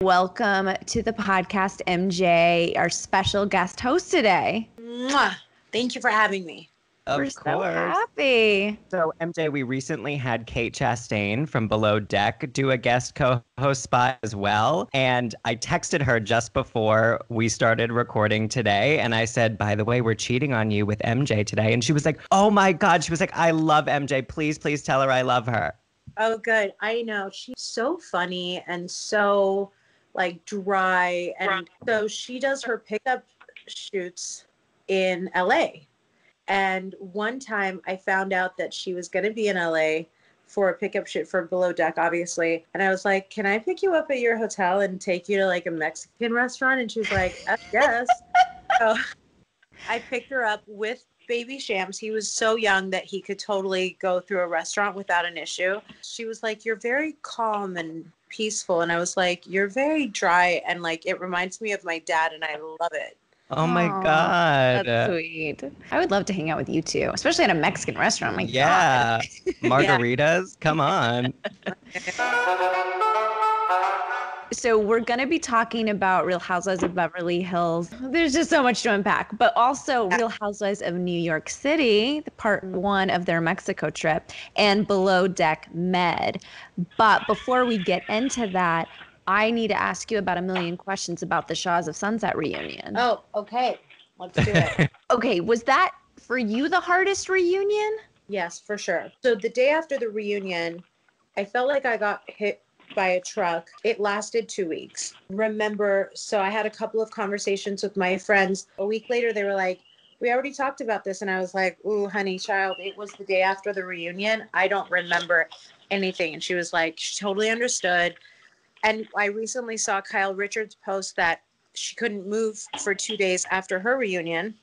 Welcome to the podcast, MJ, our special guest host today. Mwah. Thank you for having me. We're so happy. So, MJ, we recently had Kate Chastain from Below Deck do a guest co-host spot as well. And I texted her just before we started recording today. And I said, by the way, we're cheating on you with MJ today. And she was like, oh my God. She was like, I love MJ. Please, please tell her I love her. Oh, good. I know. She's so funny and so dry. And so she does her pickup shoots in LA. And one time I found out that she was going to be in LA for a pickup shoot for Below Deck, obviously. And I was like, can I pick you up at your hotel and take you to a Mexican restaurant? And she was like, yes. So I picked her up with baby Shams. He was so young that he could totally go through a restaurant without an issue. She was like, you're very calm and peaceful. And I was like, you're very dry. And it reminds me of my dad and I love it. Oh my God. That's sweet. I would love to hang out with you too, especially at a Mexican restaurant. God. Margaritas. Come on. So we're going to be talking about Real Housewives of Beverly Hills. There's just so much to unpack, but also Real Housewives of New York City, the part one of their Mexico trip, and Below Deck Med. But before we get into that, I need to ask you about a million questions about the Shahs of Sunset reunion. Oh, okay. Let's do it. Okay. Was that for you the hardest reunion? Yes, for sure. So the day after the reunion, I felt like I got hit by a truck. It lasted 2 weeks. Remember, so I had a couple of conversations with my friends. A week later, they were like, we already talked about this. And I was like, ooh, honey, child, it was the day after the reunion. I don't remember anything. And she was like, she totally understood. And I recently saw Kyle Richards post that she couldn't move for 2 days after her reunion.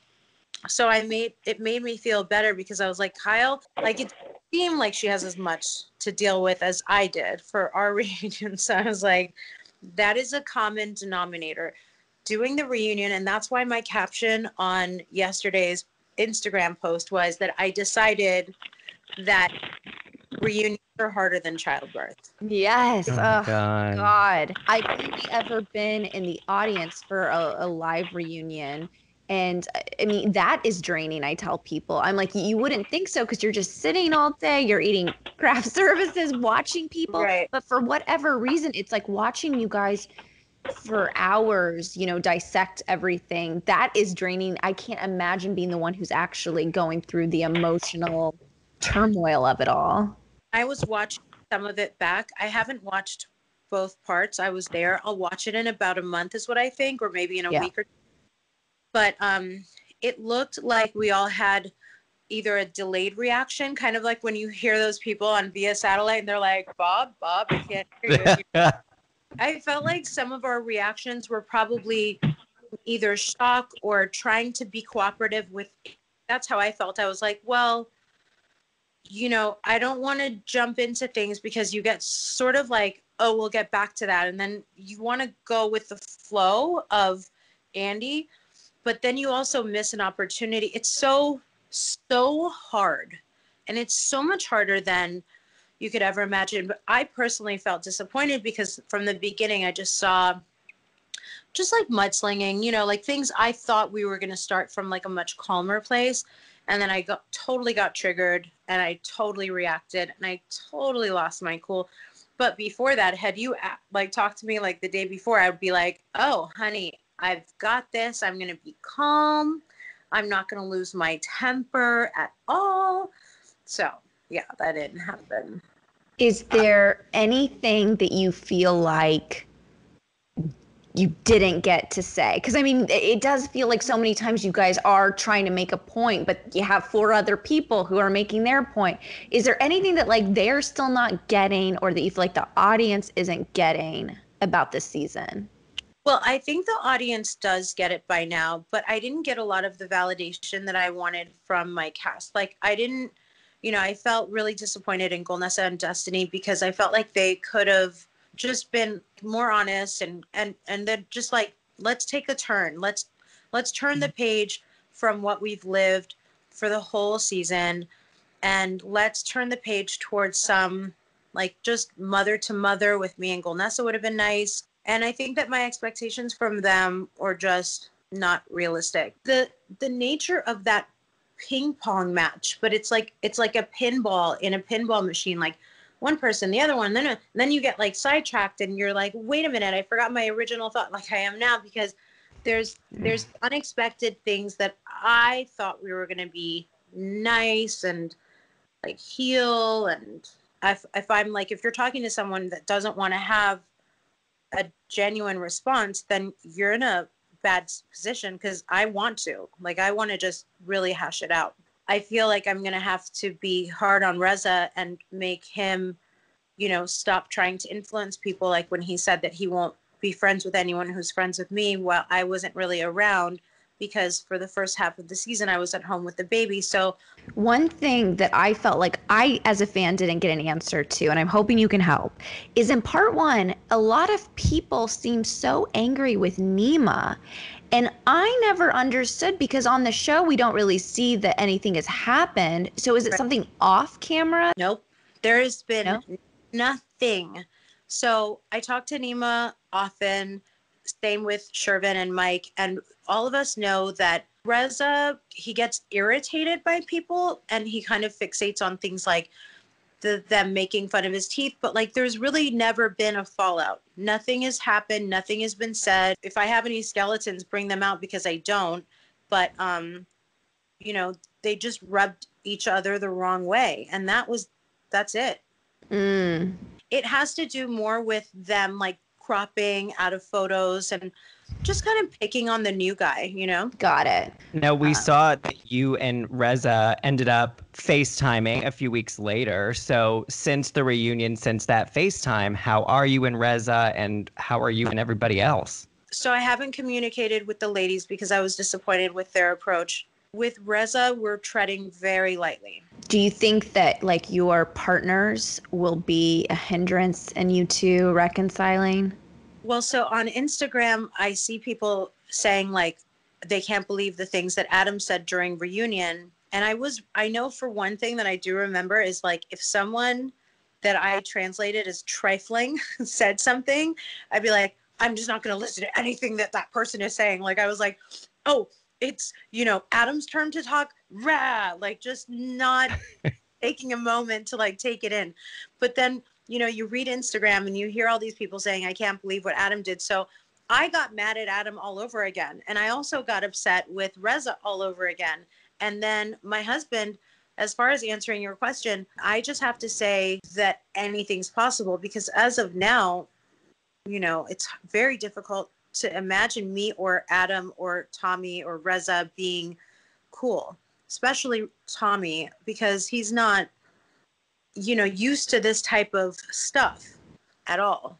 So it made me feel better because I was like, Kyle, it seemed like she has as much to deal with as I did for our reunion. So I was like, that is a common denominator, doing the reunion. And that's why my caption on yesterday's Instagram post was that I decided that reunions are harder than childbirth. Yes. Oh my God. I've only ever been in the audience for a live reunion. And I mean, that is draining. I tell people, I'm like, you wouldn't think so because you're just sitting all day, you're eating craft services, watching people. Right. But for whatever reason, it's like watching you guys for hours, dissect everything. That is draining. I can't imagine being the one who's actually going through the emotional turmoil of it all. I was watching some of it back. I haven't watched both parts. I was there. I'll watch it in about a month is what I think, or maybe in a week or two. But it looked like we all had either a delayed reaction, kind of like when you hear those people on via satellite and they're like, Bob, I can't hear you. I felt like some of our reactions were probably either shock or trying to be cooperative with. That's how I felt. I was like, well, I don't want to jump into things because you get sort of like, oh, we'll get back to that. And then you want to go with the flow of Andy, but then you also miss an opportunity. It's so hard. And it's so much harder than you could ever imagine. But I personally felt disappointed because from the beginning, I just saw mudslinging, things I thought we were going to start from a much calmer place. And then I totally got triggered and I totally reacted and I totally lost my cool. But before that, had you talked to me the day before, I would be like, oh, honey, I've got this. I'm going to be calm. I'm not going to lose my temper at all. So, yeah, that didn't happen. Is there anything that you feel like you didn't get to say? Because I mean, it does feel like so many times you guys are trying to make a point, but you have 4 other people who are making their point. Is there anything that they're still not getting or that you feel like the audience isn't getting about this season? Well, I think the audience does get it by now, but I didn't get a lot of the validation that I wanted from my cast. I didn't, I felt really disappointed in Golnessa and Destiny because I felt like they could have just been more honest and then just let's take a turn. Let's turn the page from what we've lived for the whole season and let's turn the page towards some just mother to mother with me and Golnessa would have been nice. And I think that my expectations from them are just not realistic. The nature of that ping pong match, but it's like a pinball in a pinball machine, like one person, the other one, then you get like sidetracked and you're like, wait a minute, I forgot my original thought, like I am now, because there's unexpected things that I thought we were going to be nice and like heal. And if I'm like, if you're talking to someone that doesn't want to have a genuine response, then you're in a bad position, because I want to just really hash it out. I feel like I'm going to have to be hard on Reza and make him, stop trying to influence people. Like when he said that he won't be friends with anyone who's friends with me while I wasn't really around, because for the first half of the season, I was at home with the baby. So one thing that I felt like I, as a fan, didn't get an answer to, and I'm hoping you can help, is in part one, a lot of people seem so angry with Nima. And I never understood, because on the show, we don't really see that anything has happened. So is it something off camera? Nope. There has been nothing. So I talk to Nima often, same with Shervin and Mike, and all of us know that Reza, he gets irritated by people and he kind of fixates on things like them making fun of his teeth, but like there's really never been a fallout. Nothing has happened. Nothing has been said. If I have any skeletons, bring them out, because I don't. But, they just rubbed each other the wrong way. And that's it. It has to do more with them like cropping out of photos and just kind of picking on the new guy, Got it. Now, we saw that you and Reza ended up FaceTiming a few weeks later. So since the reunion, since that FaceTime, how are you and Reza, and how are you and everybody else? So I haven't communicated with the ladies because I was disappointed with their approach. With Reza, we're treading very lightly. Do you think that like your partners will be a hindrance in you two reconciling? Well, so on Instagram, I see people saying like they can't believe the things that Adam said during reunion. And I know for one thing that I do remember is like if someone that I translated as trifling said something, I'd be like, I'm just not going to listen to anything that person is saying. Like I was like, oh, it's, Adam's turn to talk, rah, like just not taking a moment to like take it in. But then, you read Instagram and you hear all these people saying, I can't believe what Adam did. So I got mad at Adam all over again. And I also got upset with Reza all over again. And then my husband, as far as answering your question, I just have to say that anything's possible, because as of now, it's very difficult to imagine me or Adam or Tommy or Reza being cool, especially Tommy, because he's not, used to this type of stuff at all.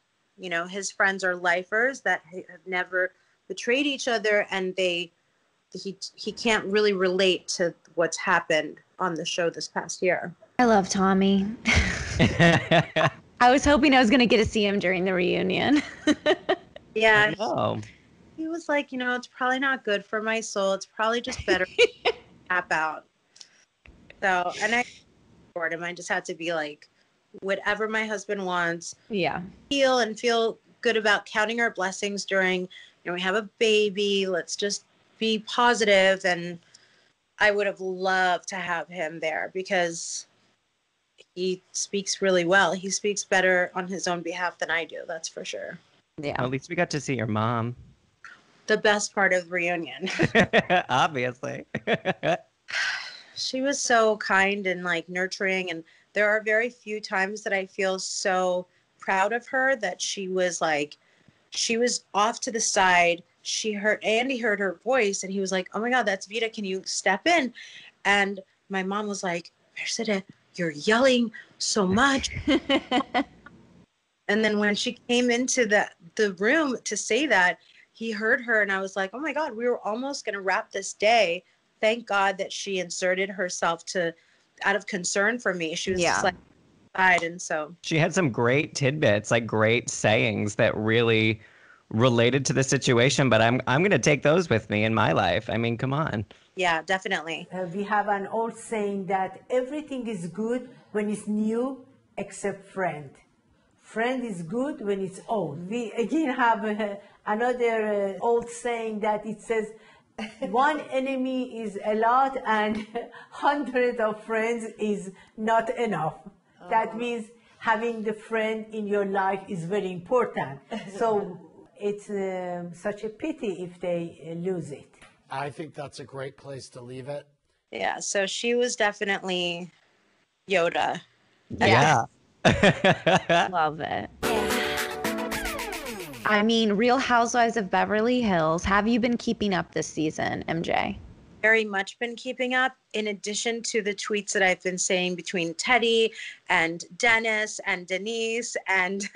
His friends are lifers that have never betrayed each other, and he can't really relate to what's happened on the show this past year. I love Tommy. I was hoping I was going to get to see him during the reunion. Yeah. Oh. He was like, it's probably not good for my soul. It's probably just better to tap out. So, and I support him. I just had to be like, whatever my husband wants. Yeah. Heal and feel good about counting our blessings during, we have a baby. Let's just be positive. And I would have loved to have him there because he speaks really well. He speaks better on his own behalf than I do. That's for sure. Yeah. Well, at least we got to see your mom. The best part of the reunion. Obviously. She was so kind and like nurturing. And there are very few times that I feel so proud of her that she was off to the side. Andy heard her voice and he was like, oh my God, that's Vita. Can you step in? And my mom was like, Mercedes, you're yelling so much. And then when she came into the room to say that, he heard her and I was like, oh my God, we were almost going to wrap this day. Thank God that she inserted herself out of concern for me. She was just like, and so she had some great tidbits, like great sayings that really related to the situation. But I'm going to take those with me in my life. I mean, come on. Yeah, definitely. We have an old saying that everything is good when it's new except friend. friend is good when it's old. We again have another old saying that it says, one enemy is a lot and hundreds of friends is not enough. That means having the friend in your life is very important. So it's such a pity if they lose it. I think that's a great place to leave it. Yeah, so she was definitely Yoda. Yeah. Love it. I mean, Real Housewives of Beverly Hills. Have you been keeping up this season, MJ? Very much been keeping up, in addition to the tweets that I've been saying between Teddy and Dennis and Denise and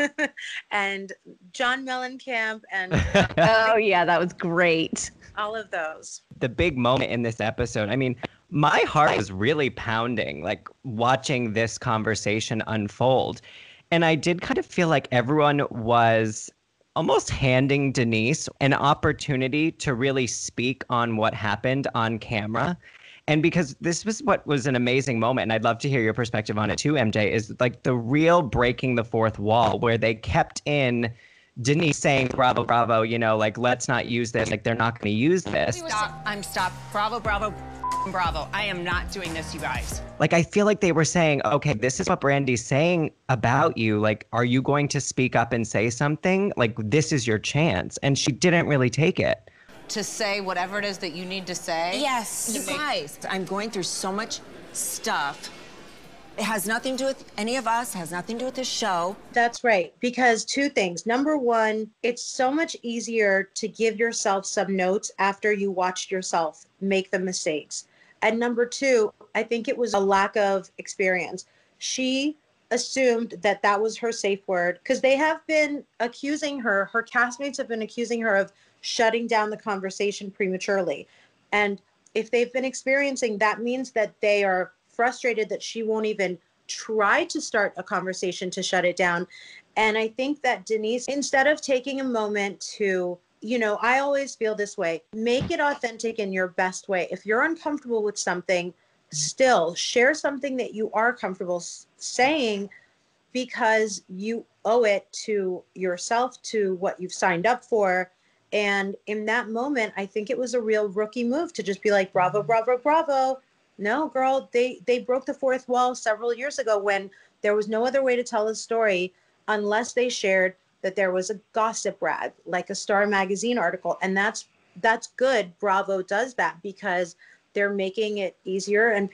and John Mellencamp and Oh, yeah, that was great. all of those. The big moment in this episode, I mean, my heart was really pounding, like watching this conversation unfold. And I did kind of feel like everyone was almost handing Denise an opportunity to really speak on what happened on camera. And because this was what was an amazing moment, and I'd love to hear your perspective on it too, MJ, is like the real breaking the fourth wall, where they kept in Denise saying, bravo, bravo, you know, like, let's not use this, like, they're not going to use this. Stop. Bravo, bravo, bravo. I am not doing this, you guys. Like, I feel like they were saying, okay, this is what Brandy's saying about you. Like, are you going to speak up and say something? Like, this is your chance. And she didn't really take it. To say whatever it is that you need to say? Yes. You guys, I'm going through so much stuff. It has nothing to do with any of us, has nothing to do with the show. That's right. Because two things. Number one, it's so much easier to give yourself some notes after you watched yourself make the mistakes. And number two, I think it was a lack of experience. She assumed that that was her safe word, because they have been accusing her castmates have been accusing her of shutting down the conversation prematurely. And if they've been experiencing, that means that they are frustrated that she won't even try to start a conversation to shut it down. And I think that Denise, instead of taking a moment to, you know, I always feel this way, make it authentic in your best way. If you're uncomfortable with something, still share something that you are comfortable saying, because you owe it to yourself, to what you've signed up for. And in that moment, I think it was a real rookie move to just be like, bravo, bravo, bravo. No, girl, they broke the fourth wall several years ago when there was no other way to tell a story unless they shared that there was a gossip rag, like a Star Magazine article. And that's good. Bravo does that because they're making it easier. And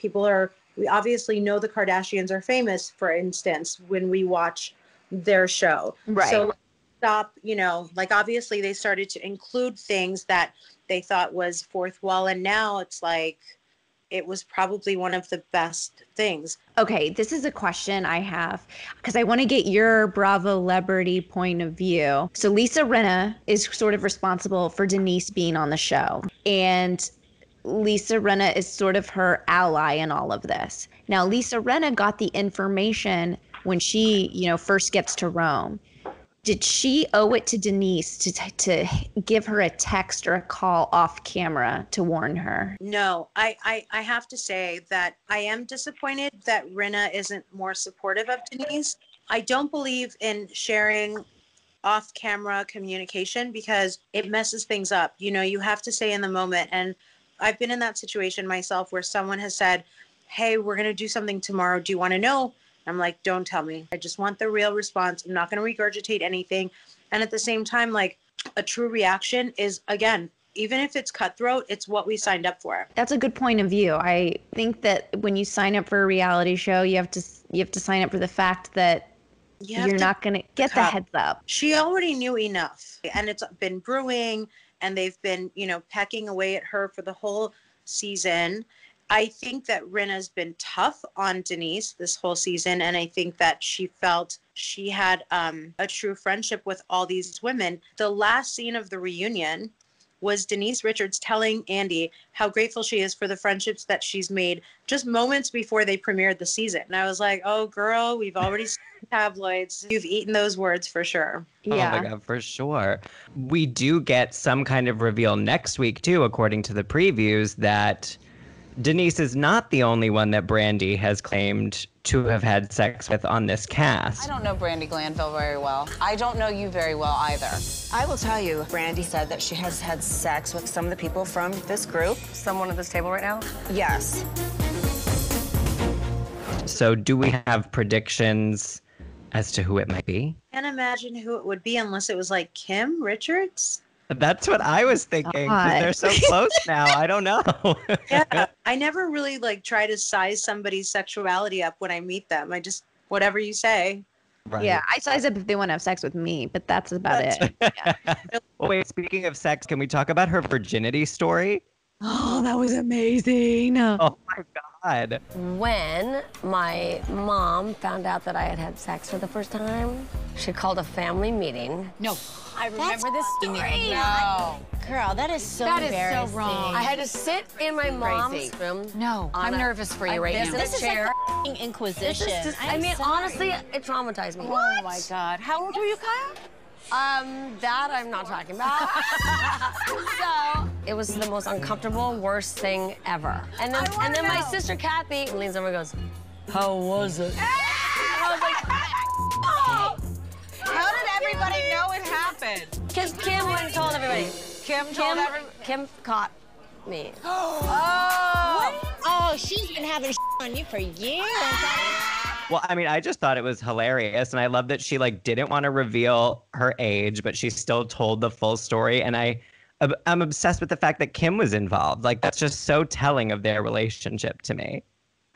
we obviously know the Kardashians are famous, for instance, when we watch their show. Right. So stop, you know, like obviously they started to include things that they thought was fourth wall. And now it's like, it was probably one of the best things. Okay, this is a question I have because I want to get your Bravo celebrity point of view. So Lisa Rinna is sort of responsible for Denise being on the show. And Lisa Rinna is sort of her ally in all of this. Now, Lisa Rinna got the information when she, you know, first gets to Rome. Did she owe it to Denise to give her a text or a call off camera to warn her? No, I have to say that I am disappointed that Rinna isn't more supportive of Denise. I don't believe in sharing off camera communication because it messes things up. You know, you have to say in the moment. And I've been in that situation myself where someone has said, hey, we're going to do something tomorrow. Do you want to know? I'm like, don't tell me. I just want the real response. I'm not going to regurgitate anything. And at the same time, like, a true reaction is, again, even if it's cutthroat, it's what we signed up for. That's a good point of view. I think that when you sign up for a reality show, you have to sign up for the fact that you're not going to get the heads up. She already knew enough. And it's been brewing, and they've been, you know, pecking away at her for the whole season. I think that Rinna's been tough on Denise this whole season, and I think that she felt she had a true friendship with all these women. The last scene of the reunion was Denise Richards telling Andy how grateful she is for the friendships that she's made just moments before they premiered the season. And I was like, oh, girl, we've already seen tabloids. You've eaten those words for sure. Yeah. Oh my God, for sure. We do get some kind of reveal next week, too, according to the previews, that Denise is not the only one that Brandy has claimed to have had sex with on this cast. I don't know Brandy Glanville very well. I don't know you very well either. I will tell you, Brandy said that she has had sex with some of the people from this group. Someone at this table right now? Yes. So do we have predictions as to who it might be? Can't imagine who it would be unless it was like Kim Richards. That's what I was thinking. 'Cause God. they're so close now. I don't know. Yeah, I never really like try to size somebody's sexuality up when I meet them. I just whatever you say. Right. Yeah, I size up if they want to have sex with me, but that's about it. Yeah. Well, wait, speaking of sex, can we talk about her virginity story? Oh, that was amazing. Oh my God. When my mom found out that I had had sex for the first time, she called a family meeting. No. I remember this story. No. Girl, that is so That is so embarrassing. wrong. I had to sit in my mom's Crazy. room. No, I'm nervous for you right now. This is chair. like f***ing Inquisition. I mean, honestly, it traumatized me. Oh my God. How old were you, Kyle? That I'm not talking about. So it was the most uncomfortable, worst thing ever. And then my sister Kathy leans over and goes, "How was it?" And I was like, "Oh." How did everybody know it happened? Because Kim went and told everybody. Kim caught me. Oh, she's been having on you for years. Well, I mean, I just thought it was hilarious, and I love that she like didn't want to reveal her age, but she still told the full story. And I'm obsessed with the fact that Kim was involved. Like that's just so telling of their relationship to me.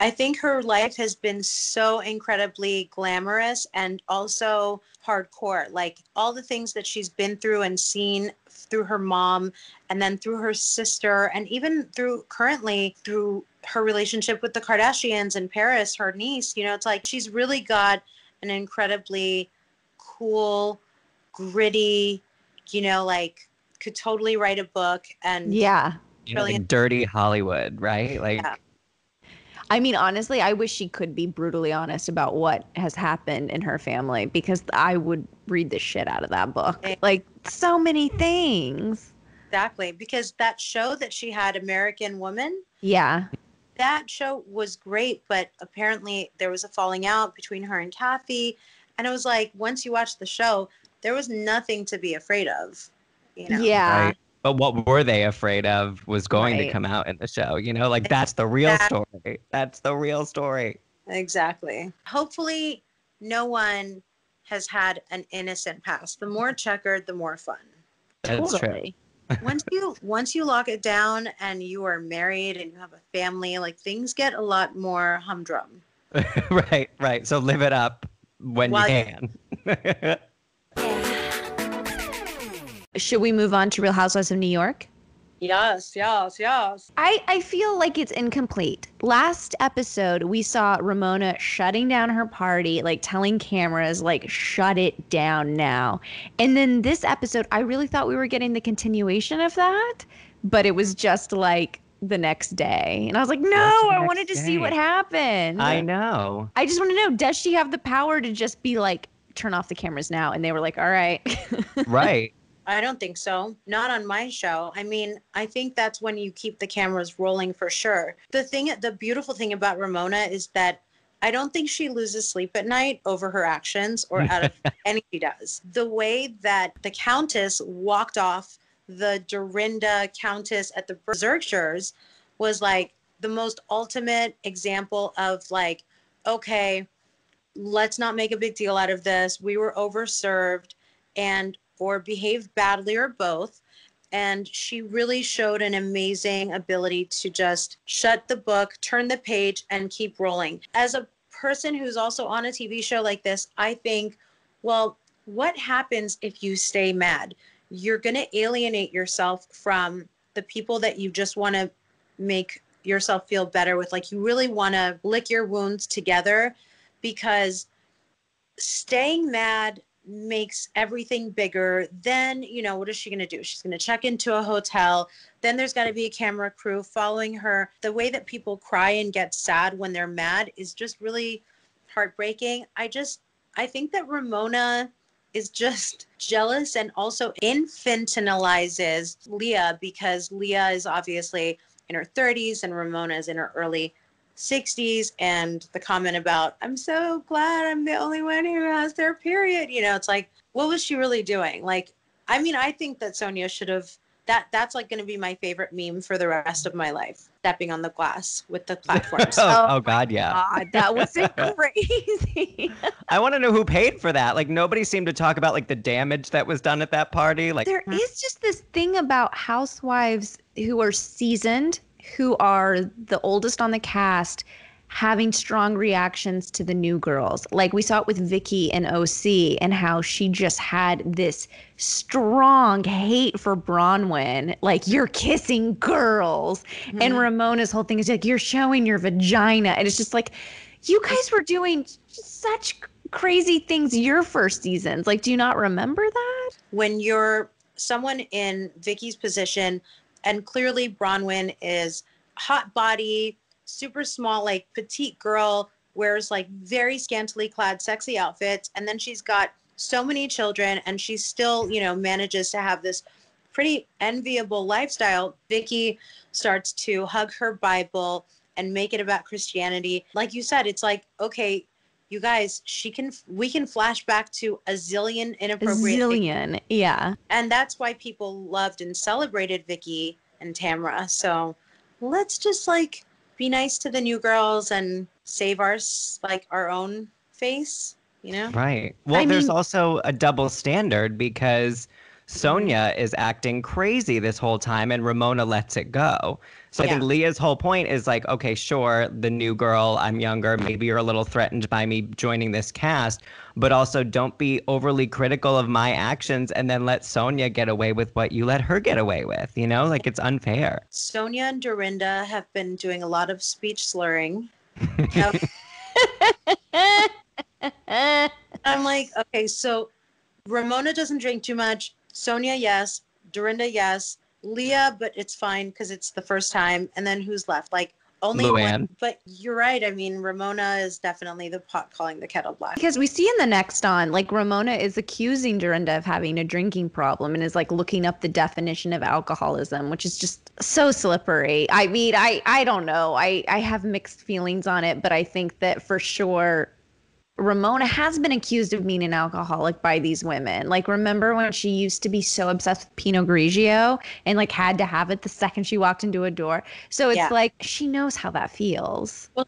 I think her life has been so incredibly glamorous and also hardcore. Like all the things that she's been through and seen through her mom and then through her sister and even through her relationship with the Kardashians and Paris, her niece. You know, it's like she's really got an incredibly cool, gritty, you know, like could totally write a book and Yeah. You know, like dirty Hollywood, right? Like. Yeah. I mean, honestly, I wish she could be brutally honest about what has happened in her family because I would read the shit out of that book. Like, so many things. Exactly. Because that show that she had, American Woman, Yeah. that show was great, but apparently there was a falling out between her and Kathy. And it was like, once you watch the show, there was nothing to be afraid of, you know? Yeah. Right. But what were they afraid of was going to come out in the show, you know? Like, that's the real story. That's the real story. Exactly. Hopefully, no one has had an innocent past. The more checkered, the more fun. That's Totally. Once you lock it down and you are married and you have a family, like things get a lot more humdrum. Right. So live it up when you can. Should we move on to Real Housewives of New York? Yes. I feel like it's incomplete. Last episode, we saw Ramona shutting down her party, like telling cameras, like, shut it down now. And then this episode, I really thought we were getting the continuation of that, but it was just like the next day. And I was like, no, I wanted to see what happened. I know. I just want to know, does she have the power to just be like, turn off the cameras now? And they were like, all right. Right. I don't think so. Not on my show. I mean, I think that's when you keep the cameras rolling for sure. The beautiful thing about Ramona is that I don't think she loses sleep at night over her actions or out of anything she does. The way that the Countess walked off the Dorinda Countess at the Berkshires was like the most ultimate example of like, okay, let's not make a big deal out of this. We were overserved or behaved badly or both. And she really showed an amazing ability to just shut the book, turn the page, and keep rolling. As a person who's also on a TV show like this, I think, well, what happens if you stay mad? You're going to alienate yourself from the people that you just want to make yourself feel better with. Like you really want to lick your wounds together because staying mad makes everything bigger. Then, you know, what is she going to do? She's going to check into a hotel. Then there's got to be a camera crew following her. The way that people cry and get sad when they're mad is just really heartbreaking. I think that Ramona is just jealous and also infantilizes Leah because Leah is obviously in her 30s and Ramona is in her early 60s. And the comment about, I'm so glad I'm the only one who has their period. You know, it's like, what was she really doing? Like, I mean, I think that Sonia should have, that's like going to be my favorite meme for the rest of my life. Stepping on the glass with the platforms. Oh God, yeah. God, that was crazy. I want to know who paid for that. Like, nobody seemed to talk about like the damage that was done at that party. Like, there is just this thing about housewives who are seasoned, who are the oldest on the cast, having strong reactions to the new girls. Like we saw it with Vicky and OC and how she just had this strong hate for Bronwyn. Like, you're kissing girls. Mm-hmm. And Ramona's whole thing is like, you're showing your vagina. And it's just like, you guys were doing such crazy things your first seasons. Like, do you not remember that? When you're someone in Vicky's position, and clearly Bronwyn is hot body, super small, like petite girl, wears like very scantily clad, sexy outfits. And then she's got so many children and she still, you know, manages to have this pretty enviable lifestyle. Vicky starts to hug her Bible and make it about Christianity. Like you said, it's like, okay, you guys, we can flash back to a zillion inappropriate things. Yeah. And that's why people loved and celebrated Vicky and Tamra. So let's just like be nice to the new girls and save our own face, you know? Right. Well, there's also a double standard because Sonia is acting crazy this whole time and Ramona lets it go. So I think Leah's whole point is like, okay, sure, the new girl, I'm younger, maybe you're a little threatened by me joining this cast, but also don't be overly critical of my actions and then let Sonia get away with what you let her get away with, you know? Like, it's unfair. Sonia and Dorinda have been doing a lot of speech slurring. I'm like, okay, so Ramona doesn't drink too much. Sonia, yes. Dorinda, yes. Leah, but it's fine because it's the first time. And then who's left? Like, only Luann. one. But you're right. I mean, Ramona is definitely the pot calling the kettle black. Because we see in the next on, like, Ramona is accusing Dorinda of having a drinking problem and is like looking up the definition of alcoholism, which is just so slippery. I mean, I don't know. I have mixed feelings on it, but I think that for sure Ramona has been accused of being an alcoholic by these women. Like, remember when she used to be so obsessed with Pinot Grigio and like had to have it the second she walked into a door? So it's like, she knows how that feels. Well,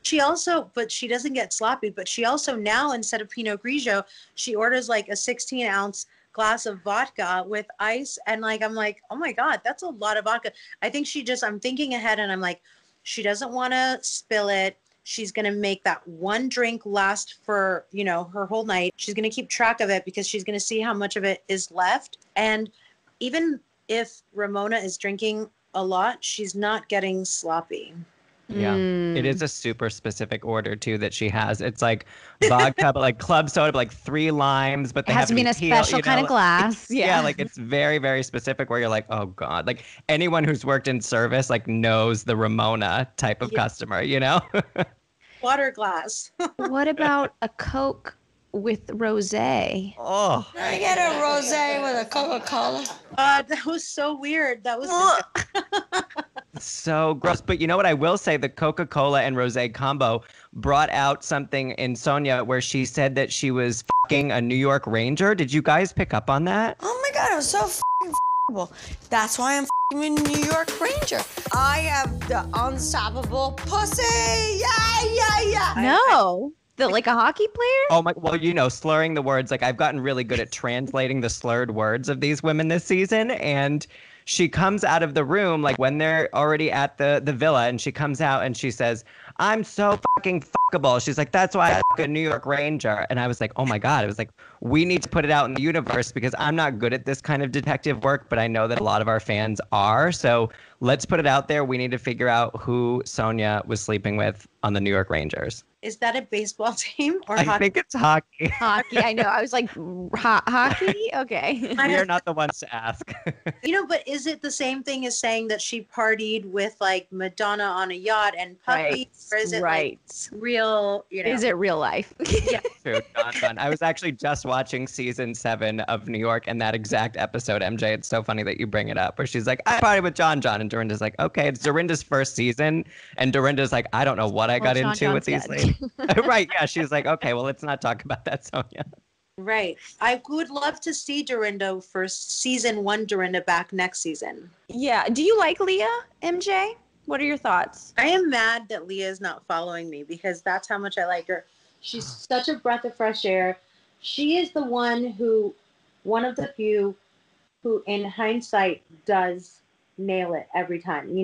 but she doesn't get sloppy, but she also now, instead of Pinot Grigio, she orders like a 16-ounce glass of vodka with ice. And like, I'm like, oh my God, that's a lot of vodka. I think I'm thinking ahead and I'm like, she doesn't want to spill it. She's going to make that one drink last for, you know, her whole night. She's going to keep track of it because she's going to see how much of it is left. And even if Ramona is drinking a lot, she's not getting sloppy. Yeah. It is a super specific order too that she has. It's like vodka, but like club soda, but like 3 limes, but they it has to be in a special kind of glass. Yeah. Like it's very, very specific where you're like, oh God, like anyone who's worked in service like knows the Ramona type of customer, you know? Water glass. What about a Coke with rosé? Oh. Can I get a rosé with a Coca-Cola? That was so weird. That was so gross. But you know what I will say? The Coca-Cola and rosé combo brought out something in Sonia where she said that she was fucking a New York Ranger. Did you guys pick up on that? Oh my God, I'm so f***able. That's why I'm f***ing a New York Ranger. I have the unstoppable pussy. Yeah. No. Like a hockey player? Oh my, well, you know, slurring the words. Like I've gotten really good at translating the slurred words of these women this season. And she comes out of the room, like when they're already at the villa, and she comes out and she says, I'm so fucking fuckable. She's like, that's why I fuck a New York Ranger. And I was like, oh my God. It was like, we need to put it out in the universe because I'm not good at this kind of detective work, but I know that a lot of our fans are. So let's put it out there. We need to figure out who Sonia was sleeping with on the New York Rangers. Is that a baseball team or I hockey? think it's hockey. Hockey. I know. I was like, hockey? Okay. We are not the ones to ask. But is it the same thing as saying that she partied with like Madonna on a yacht and puppies? Or is it like real, Is it real life? Yeah. True. John. I was actually just watching season 7 of New York and that exact episode, MJ. It's so funny that you bring it up, where she's like, I partied with John. And Dorinda's like, okay, it's Dorinda's first season. And Dorinda's like, I don't know what I got into with these ladies. Right. Yeah. She's like, okay, well, let's not talk about that, Sonia. Right. I would love to see Dorinda for season 1 Dorinda back next season. Yeah. Do you like Leah, MJ? What are your thoughts? I am mad that Leah is not following me because that's how much I like her. She's such a breath of fresh air. She is the one of the few who in hindsight does nail it every time.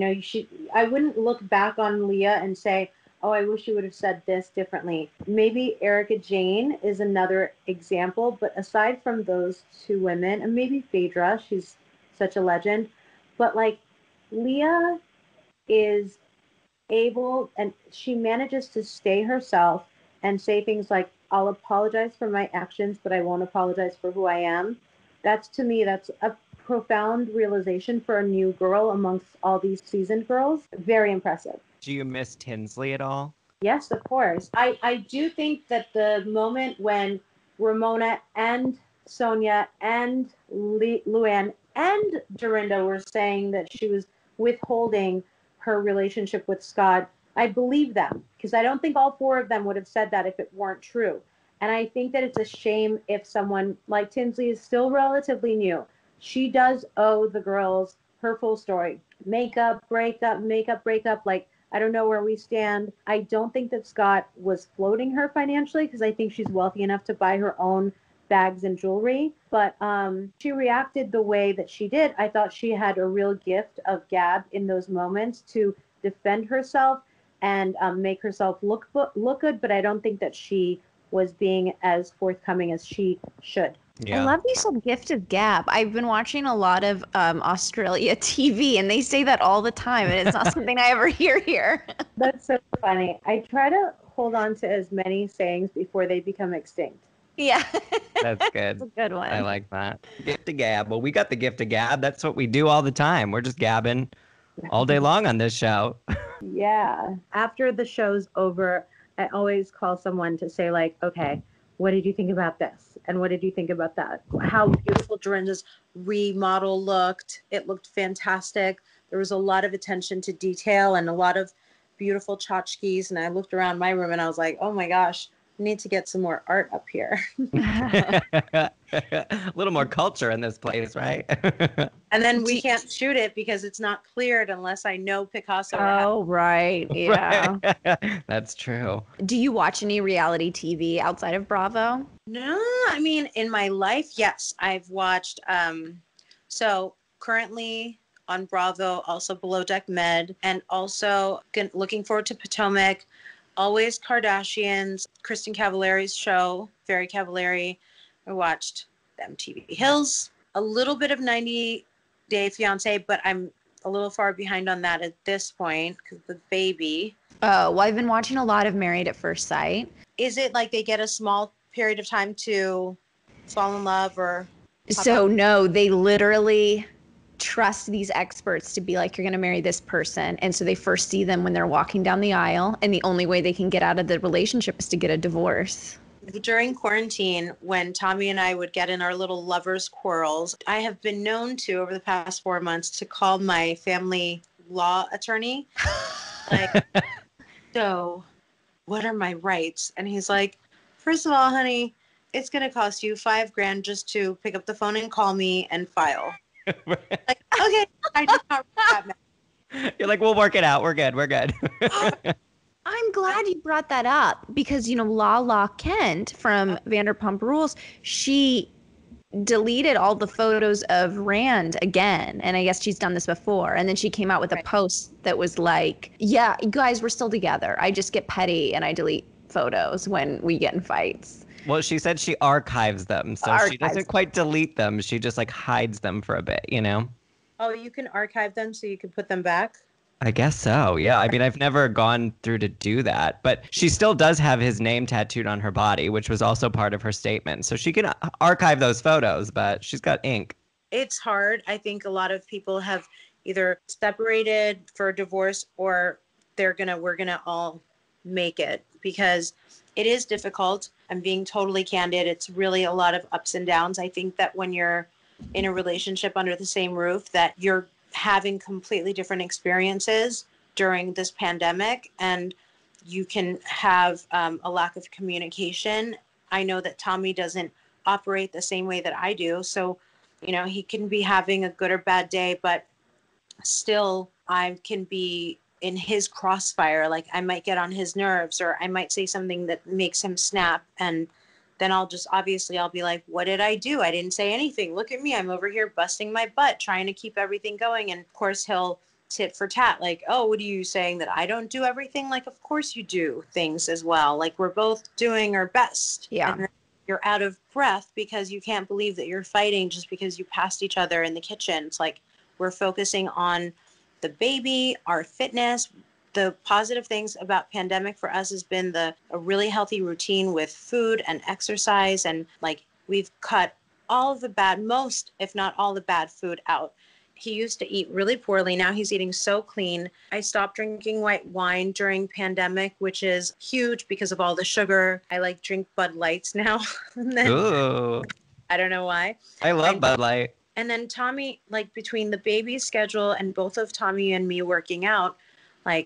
I wouldn't look back on Leah and say, oh, I wish you would have said this differently. Maybe Erica Jane is another example, but aside from those two women, and maybe Phaedra, she's such a legend, but like Leah is able, and she manages to stay herself and say things like, I'll apologize for my actions, but I won't apologize for who I am. That's, to me, that's a profound realization for a new girl amongst all these seasoned girls. Very impressive. Do you miss Tinsley at all? Yes, of course. I do think that the moment when Ramona and Sonia and Luann and Dorinda were saying that she was withholding her relationship with Scott, I believe them, because I don't think all 4 of them would have said that if it weren't true. And I think that it's a shame if someone like Tinsley is still relatively new. She does owe the girls her full story. Makeup, breakup, like, I don't know where we stand. I don't think that Scott was floating her financially because I think she's wealthy enough to buy her own bags and jewelry. But she reacted the way that she did. I thought she had a real gift of gab in those moments to defend herself and make herself look good. But I don't think that she was being as forthcoming as she should. Yeah. I love you said gift of gab. I've been watching a lot of Australia TV, and they say that all the time, and it's not something I ever hear here. That's so funny. I try to hold on to as many sayings before they become extinct. Yeah. That's good. That's a good one. I like that. Gift of gab. Well, we got the gift of gab. That's what we do all the time. We're just gabbing all day long on this show. Yeah. After the show's over, I always call someone to say, like, okay, what did you think about this? And what did you think about that? How beautiful Dorinda's remodel looked. It looked fantastic. There was a lot of attention to detail and a lot of beautiful tchotchkes. And I looked around my room and I was like, oh my gosh, I need to get some more art up here. A little more culture in this place, right? And then we can't shoot it because it's not cleared unless I know Picasso. Oh, right. Yeah. Right. That's true. Do you watch any reality TV outside of Bravo? No, I mean, in my life, yes. I've watched, so currently on Bravo, also Below Deck Med, and also looking forward to Potomac, always Kardashians, Kristen Cavallari's show, Very Cavallari. I watched MTV Hills, a little bit of 90 Day Fiance, but I'm a little far behind on that at this point because of the baby. Oh, well, I've been watching a lot of Married at First Sight. Is it like they get a small period of time to fall in love or? So no, they literally trust these experts to be like, you're going to marry this person. And so they first see them when they're walking down the aisle. And the only way they can get out of the relationship is to get a divorce. During quarantine, when Tommy and I would get in our little lovers' quarrels, I have been known to, over the past 4 months, to call my family law attorney. Like, so what are my rights? And he's like, first of all, honey, it's going to cost you $5,000 just to pick up the phone and call me and file. Like, okay, I did not read that. You're like, we'll work it out. We're good. We're good. I'm glad you brought that up because, Lala Kent from Vanderpump Rules, she deleted all the photos of Rand again. And I guess she's done this before. And then she came out with a post that was like, yeah, you guys, we're still together. I just get petty and I delete photos when we get in fights. Well, she said she archives them. So she doesn't quite delete them. She just hides them for a bit, Oh, you can archive them so you can put them back? I guess so. Yeah. I mean, I've never gone through to do that, but she still does have his name tattooed on her body, which was also part of her statement. So she can archive those photos, but she's got ink. It's hard. I think a lot of people have either separated for divorce or we're gonna all make it, because it is difficult. I'm being totally candid. It's really a lot of ups and downs. I think that when you're in a relationship under the same roof, that you're having completely different experiences during this pandemic, and you can have a lack of communication. I know that Tommy doesn't operate the same way that I do. So, he can be having a good or bad day, but still I can be in his crossfire. Like, I might get on his nerves, or I might say something that makes him snap. And then I'll be like, what did I do? I didn't say anything. Look at me. I'm over here busting my butt, trying to keep everything going. And of course he'll tit for tat. Like, oh, what are you saying, that I don't do everything? Like, of course you do things as well. Like, we're both doing our best. Yeah. And you're out of breath because you can't believe that you're fighting just because you passed each other in the kitchen. It's like, we're focusing on the baby, our fitness. The positive things about pandemic for us has been a really healthy routine with food and exercise. And like, we've cut all of the bad, most, if not all the bad food out. He used to eat really poorly. Now he's eating so clean. I stopped drinking white wine during pandemic, which is huge because of all the sugar. I like drink Bud Lights now. Ooh. I don't know why. I love Bud Light. And then Tommy, like, between the baby schedule and both of Tommy and me working out, I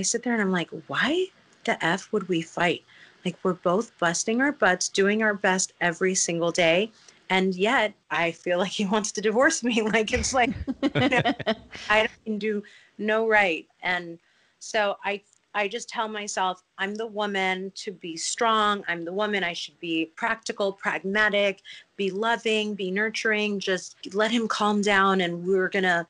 sit there and I'm like, why the F would we fight? Like, we're both busting our butts, doing our best every single day. And yet I feel like he wants to divorce me. Like, it's like, I can do no right. And so I just tell myself, I'm the woman to be strong. I'm the woman. I should be practical, pragmatic, be loving, be nurturing. Just let him calm down, and we're going to,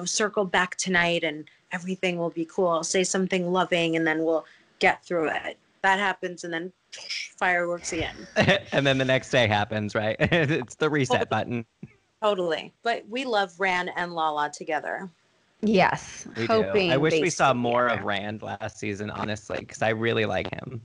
circle back tonight, and everything will be cool. I'll say something loving, and then we'll get through it. That happens, and then fireworks again. And then the next day happens, right? It's the reset button. Totally. But we love Ran and Lala together. Yes. We do. I wish we saw more of Rand last season, honestly, because I really like him.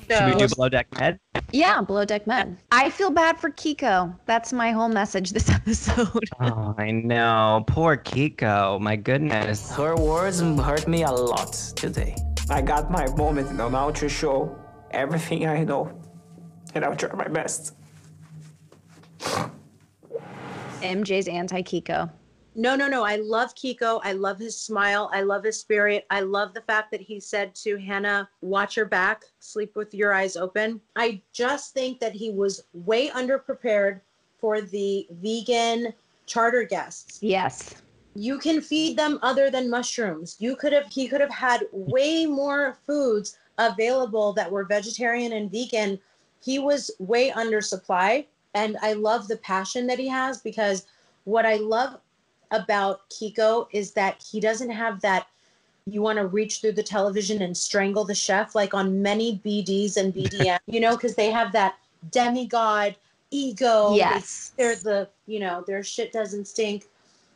Should we do Below Deck Med? Yeah, Below Deck Med. I feel bad for Kiko. That's my whole message this episode. Oh, I know. Poor Kiko. My goodness. Her words hurt me a lot today. I got my moment now to show everything I know, and I'll try my best. MJ's anti-Kiko. No. I love Kiko. I love his smile. I love his spirit. I love the fact that he said to Hannah, watch your back, sleep with your eyes open. I just think that he was way underprepared for the vegan charter guests. Yes. You can feed them other than mushrooms. He could have had way more foods available that were vegetarian and vegan. He was way undersupplied. And I love the passion that he has, because what I love about Kiko is that he doesn't have that, you want to reach through the television and strangle the chef, like on many BDs and BDM, because they have that demigod ego. Yes. They're their shit doesn't stink.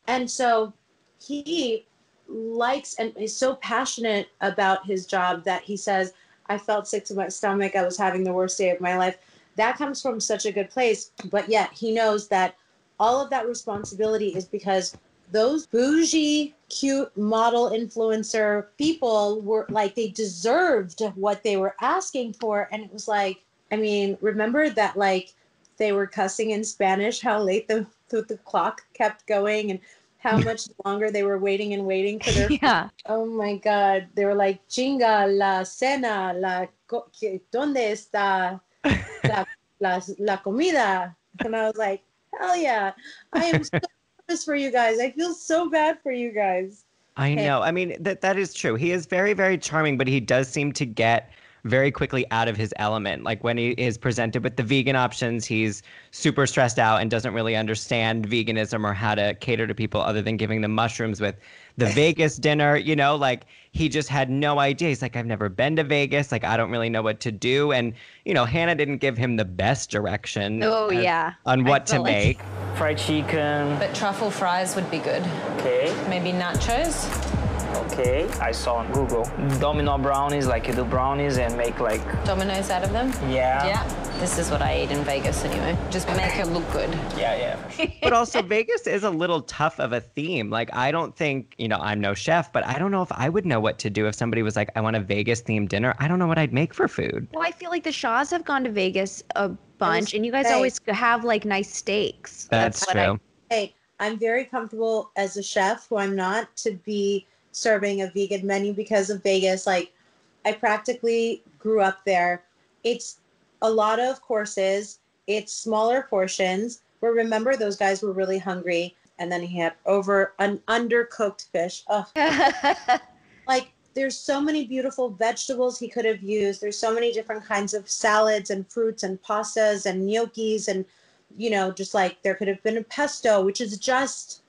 And so he likes and is so passionate about his job that he says, I felt sick to my stomach. I was having the worst day of my life. That comes from such a good place. But yet he knows that all of that responsibility is because those bougie, cute model influencer people were like, they deserved what they were asking for. And it was like, I mean, remember that, like, they were cussing in Spanish, how late the clock kept going and how much longer they were waiting for their Yeah. Oh my God. They were like, chinga, la cena, ¿dónde está la comida? And I was like, hell yeah. I am so nervous for you guys. I feel so bad for you guys. I know. I mean, that is true. He is very, very charming, but he does seem to get very quickly out of his element. Like when he is presented with the vegan options, he's super stressed out and doesn't really understand veganism or how to cater to people other than giving them mushrooms. With the Vegas dinner, you know, like he just had no idea. He's like, I've never been to Vegas. Like, I don't really know what to do. And, you know, Hannah didn't give him the best direction on what to make. Fried chicken. But truffle fries would be good. Okay. Maybe nachos. Okay. I saw on Google. Domino brownies, like you do brownies and make like... Dominoes out of them? Yeah. Yeah. This is what I ate in Vegas anyway. Just make it look good. Yeah. But also Vegas is a little tough of a theme. Like, I don't think, you know, I'm no chef, but I don't know if I would know what to do if somebody was like, I want a Vegas themed dinner. I don't know what I'd make for food. Well, I feel like the Shahs have gone to Vegas a bunch, and you guys always have like nice steaks. That's true. Hey, I'm very comfortable as a chef, who I'm not, to be serving a vegan menu because of Vegas. Like, I practically grew up there. It's a lot of courses. It's smaller portions. But remember, those guys were really hungry. And then he had undercooked fish. Oh. Like, there's so many beautiful vegetables he could have used. There's so many different kinds of salads and fruits and pastas and gnocchis. And, you know, just like there could have been a pesto, which is just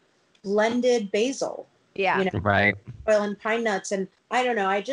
blended basil. Yeah. You know, right. Oil and pine nuts. And I don't know. I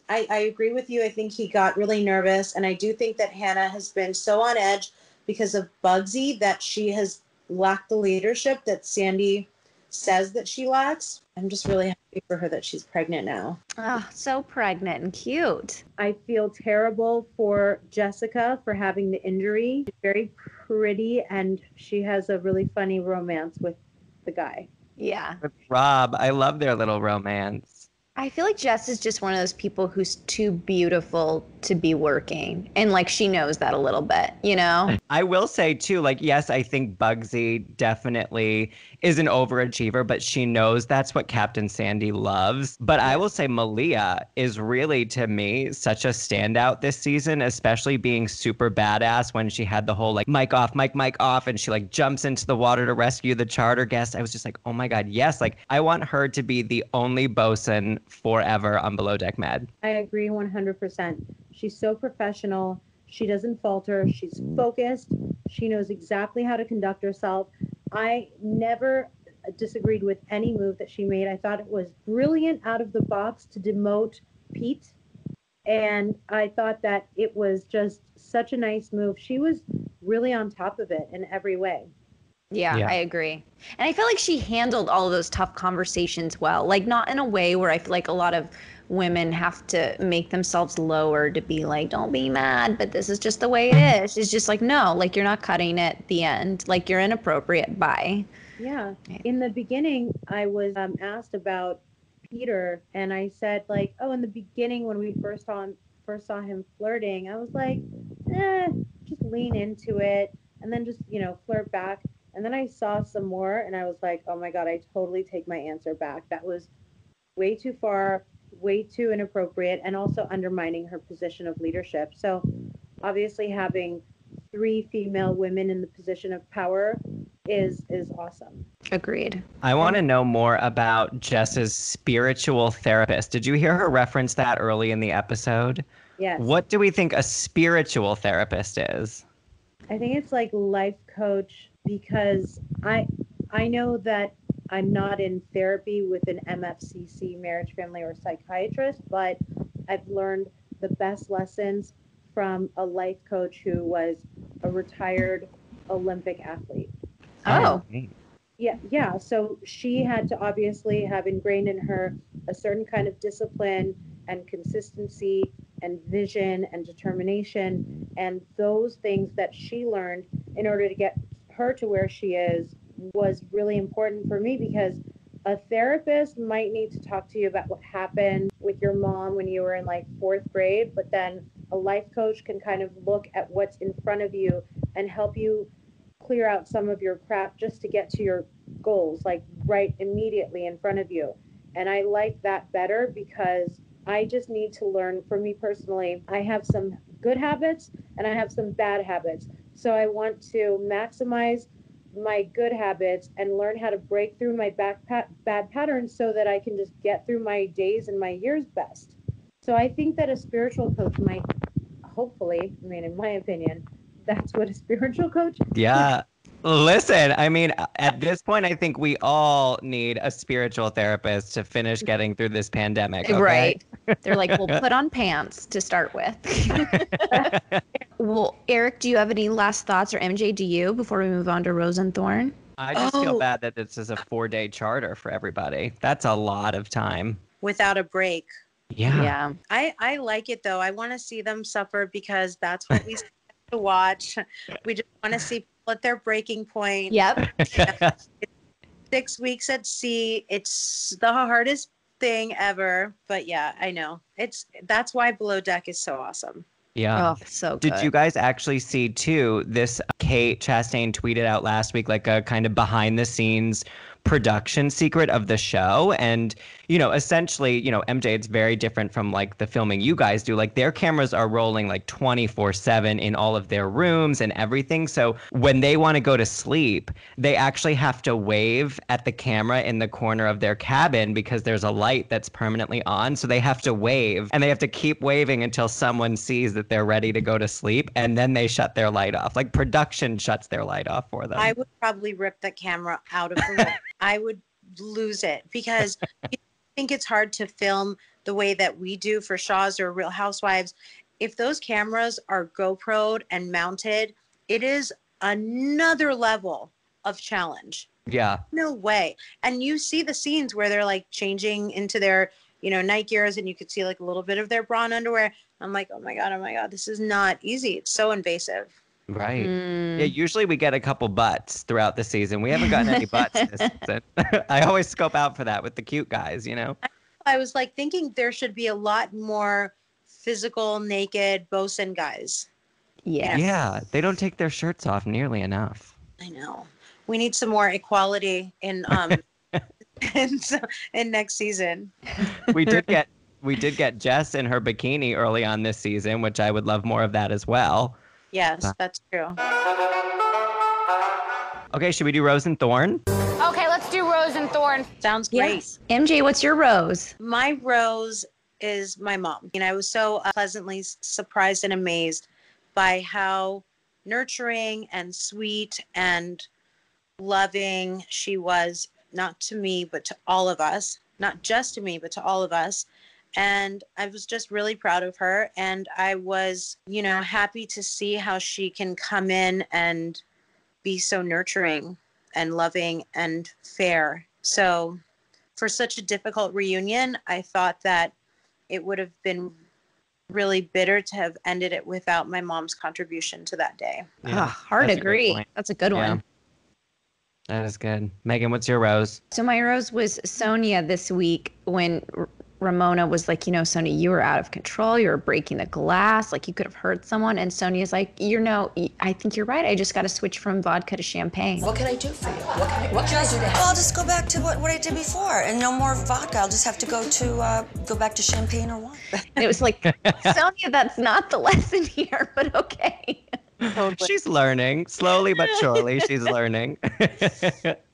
agree with you. I think he got really nervous. And I do think that Hannah has been so on edge because of Bugsy that she has lacked the leadership that Sandy says that she lacks. I'm just really happy for her that she's pregnant now. Oh, so pregnant and cute. I feel terrible for Jessica for having the injury. She's very pretty and she has a really funny romance with the guy. Yeah. With Rob, I love their little romance. I feel like Jess is just one of those people who's too beautiful to be working. And like she knows that a little bit, you know? I will say too, like, yes, I think Bugsy definitely is an overachiever, but she knows that's what Captain Sandy loves. But I will say Malia is really, to me, such a standout this season, especially being super badass when she had the whole like mic off, mic off, and she like jumps into the water to rescue the charter guest. I was just like, oh my God, yes. Like, I want her to be the only bosun forever on Below Deck Med. I agree 100%. She's so professional. She doesn't falter. She's focused. She knows exactly how to conduct herself. I never disagreed with any move that she made. I thought it was brilliant out of the box to demote Pete. And I thought that it was just such a nice move. She was really on top of it in every way. Yeah, I agree. And I feel like she handled all of those tough conversations well. Like, not in a way where I feel like a lot of women have to make themselves lower to be like, don't be mad, but this is just the way it is. It's just like, no, like you're not cutting it at the end. Like, you're inappropriate. Bye. Yeah. In the beginning, I was asked about Peter, and I said like, oh, in the beginning when we first saw him flirting, I was like, just lean into it and then just, you know, flirt back. And then I saw some more and I was like, oh my God, I totally take my answer back. That was way too far, way too inappropriate, and also undermining her position of leadership. So obviously having 3 female women in the position of power is awesome. Agreed. I want to know more about Jess's spiritual therapist. Did you hear her reference that early in the episode? Yes. What do we think a spiritual therapist is? I think it's like life coach, because I know that I'm not in therapy with an MFCC, marriage, family, or psychiatrist, but I've learned the best lessons from a life coach who was a retired Olympic athlete. Oh. Yeah. So she had to obviously have ingrained in her a certain kind of discipline and consistency and vision and determination. And those things that she learned in order to get her to where she is was really important for me, because a therapist might need to talk to you about what happened with your mom when you were in like 4th grade, but then a life coach can kind of look at what's in front of you and help you clear out some of your crap just to get to your goals, like right immediately in front of you. And I like that better, because I just need to learn. For me personally, I have some good habits and I have some bad habits. So I want to maximize my good habits and learn how to break through my bad patterns so that I can just get through my days and my years best. So I think that a spiritual coach might hopefully, I mean, in my opinion, that's what a spiritual coach. Yeah. Listen, I mean, at this point, I think we all need a spiritual therapist to finish getting through this pandemic. Okay? Right. They're like, we'll put on pants to start with. Well, Eric, do you have any last thoughts, or MJ, do you, before we move on to Rose and Thorn? I just feel bad that this is a 4-day charter for everybody. That's a lot of time. Without a break. Yeah. I like it though. I want to see them suffer because that's what we to watch. We just want to see people at their breaking point. Yep. 6 weeks at sea. It's the hardest thing ever. But yeah, I know. That's why Below Deck is so awesome. Yeah. Oh, so good. Did you guys actually see too, this Kate Chastain tweeted out last week like a kind of behind the scenes production secret of the show? And, you know, essentially, you know, MJ, it's very different from like the filming you guys do. Like their cameras are rolling like 24/7 in all of their rooms and everything. So when they want to go to sleep, they actually have to wave at the camera in the corner of their cabin because there's a light that's permanently on. So they have to wave and they have to keep waving until someone sees that they're ready to go to sleep. And then they shut their light off. Like production shuts their light off for them. I would probably rip the camera out of the room. I would lose it because I think it's hard to film the way that we do for Shahs or Real Housewives. If those cameras are GoPro'd and mounted, it is another level of challenge. Yeah. No way. And you see the scenes where they're like changing into their, you know, night gears and you could see like a little bit of their bra and underwear. I'm like, oh my God, this is not easy. It's so invasive. Right. Yeah, usually we get a couple butts throughout the season. We haven't gotten any butts this season. I always scope out for that with the cute guys, you know? I was like thinking there should be a lot more physical, naked bosun guys. Yeah. Yeah, they don't take their shirts off nearly enough. I know. We need some more equality in in next season. We did get Jess in her bikini early on this season, which I would love more of that as well. Yes, that's true. Okay, should we do Rose and Thorn? Okay, let's do Rose and Thorn. Sounds great. Yes. MJ, what's your rose? My rose is my mom. And I was so pleasantly surprised and amazed by how nurturing and sweet and loving she was, not to me, but to all of us. Not just to me, but to all of us. And I was just really proud of her. And I was, you know, happy to see how she can come in and be so nurturing and loving and fair. So for such a difficult reunion, I thought that it would have been really bitter to have ended it without my mom's contribution to that day. Yeah, hard to agree. That's a good one. That is good. Megan, what's your rose? So my rose was Sonia this week when Ramona was like, you know, Sonia, you were out of control. You were breaking the glass. Like you could have hurt someone. And Sonia's like, you know, I think you're right. I just got to switch from vodka to champagne. What can I do for you? What can I do to help? Well, I'll just go back to what I did before, and no more vodka. I'll just have to go back to champagne or wine. And it was like, Sonia, that's not the lesson here, but okay. Totally. She's learning slowly but surely. She's learning.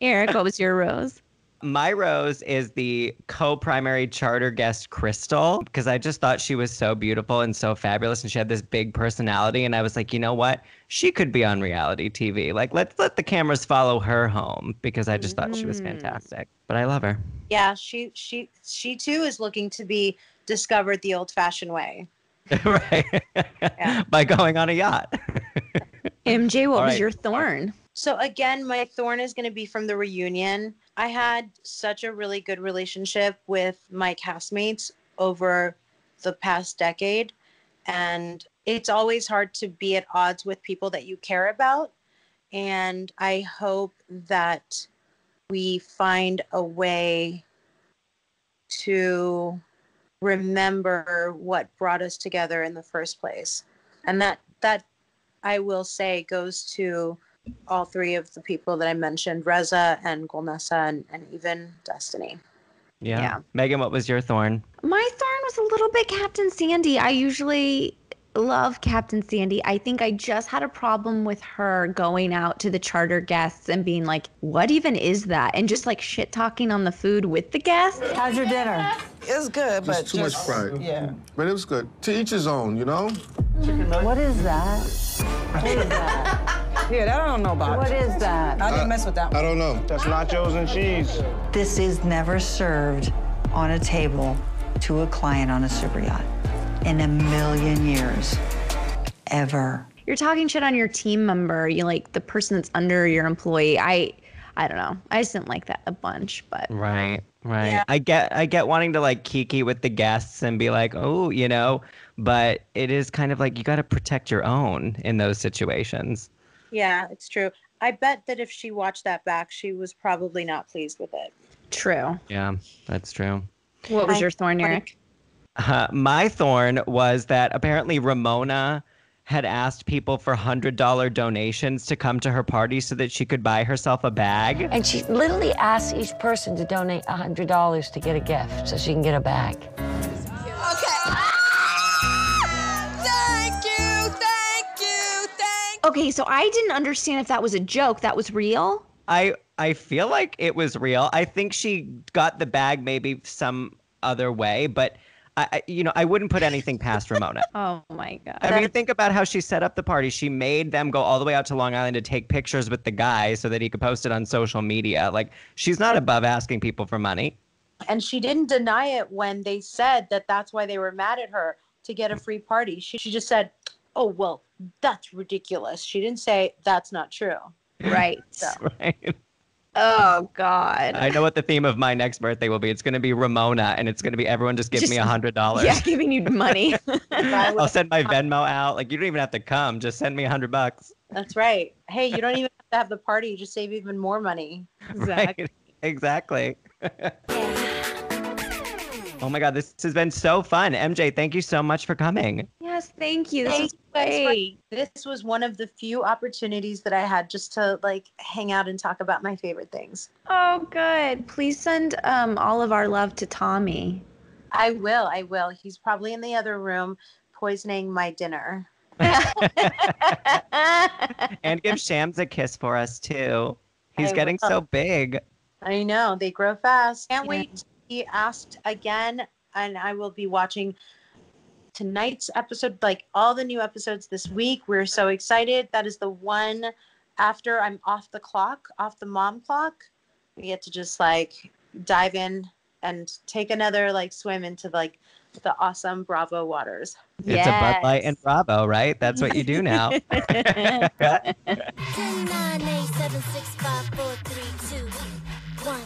Eric, what was your rose? My rose is the co-primary charter guest, Crystal, because I just thought she was so beautiful and so fabulous, and she had this big personality. And I was like, you know what? She could be on reality TV. Like, let's let the cameras follow her home, because I just thought she was fantastic. But I love her. Yeah, she too is looking to be discovered the old-fashioned way. Right. Yeah. By going on a yacht. MJ, what was your thorn? So again, my thorn is going to be from the reunion. I had such a really good relationship with my castmates over the past decade. And it's always hard to be at odds with people that you care about. And I hope that we find a way to remember what brought us together in the first place. And that I will say goes to all three of the people that I mentioned, Reza and Golnessa and even Destiny. Yeah. Megan, what was your thorn? My thorn was a little bit Captain Sandy. I usually love Captain Sandy. I think I just had a problem with her going out to the charter guests and being like, what even is that? And just like shit talking on the food with the guests. How's your dinner? It was good, but too much pride. Yeah. But it was good. To each his own, you know? What is that? What is that? Yeah, that I don't know about. What is that? I didn't mess with that one. I don't know. That's nachos and cheese. This is never served on a table to a client on a super yacht in a million years, ever. You're talking shit on your team member. You like the person that's under your employee. I don't know. I just didn't like that a bunch, but Right. Yeah. I get wanting to like kiki with the guests and be like, oh, you know, but it is kind of like you got to protect your own in those situations. Yeah, it's true. I bet that if she watched that back, she was probably not pleased with it. True. Yeah, that's true. What was your thorn, Eric? My thorn was that apparently Ramona had asked people for $100 donations to come to her party so that she could buy herself a bag. And she literally asked each person to donate $100 to get a gift so she can get a bag. Okay, so I didn't understand if that was a joke. That was real? I feel like it was real. I think she got the bag maybe some other way, but I wouldn't put anything past Ramona. Oh my God. I mean, think about how she set up the party. She made them go all the way out to Long Island to take pictures with the guy so that he could post it on social media. Like, she's not above asking people for money. And she didn't deny it when they said that that's why they were mad at her to get a free party. She just said, oh, well, that's ridiculous. She didn't say that's not true. Right. So. Right. Oh, God. I know what the theme of my next birthday will be. It's going to be Ramona, and it's going to be everyone just give me $100. Yeah, giving you money. I'll send my Venmo out. Like, you don't even have to come. Just send me $100. That's right. Hey, you don't even have to have the party. You just save even more money. Right. Exactly. Oh my God, this has been so fun. MJ, thank you so much for coming. Yes, thank you. This Thank was you guys for- great. This was one of the few opportunities that I had just to like hang out and talk about my favorite things. Oh, good. Please send all of our love to Tommy. I will. He's probably in the other room poisoning my dinner. And give Shams a kiss for us, too. He's I getting will. so big. I know. They grow fast. Can't wait to be asked again. And I will be watching tonight's episode, like all the new episodes this week. We're so excited. That is the one after I'm off the clock, off the mom clock. We get to just like dive in and take another like swim into like the awesome Bravo waters. It's a Bud Light and Bravo, right? That's what you do now. 10, 9, 8, 7, 6, 5, 4, 3, 2, 1.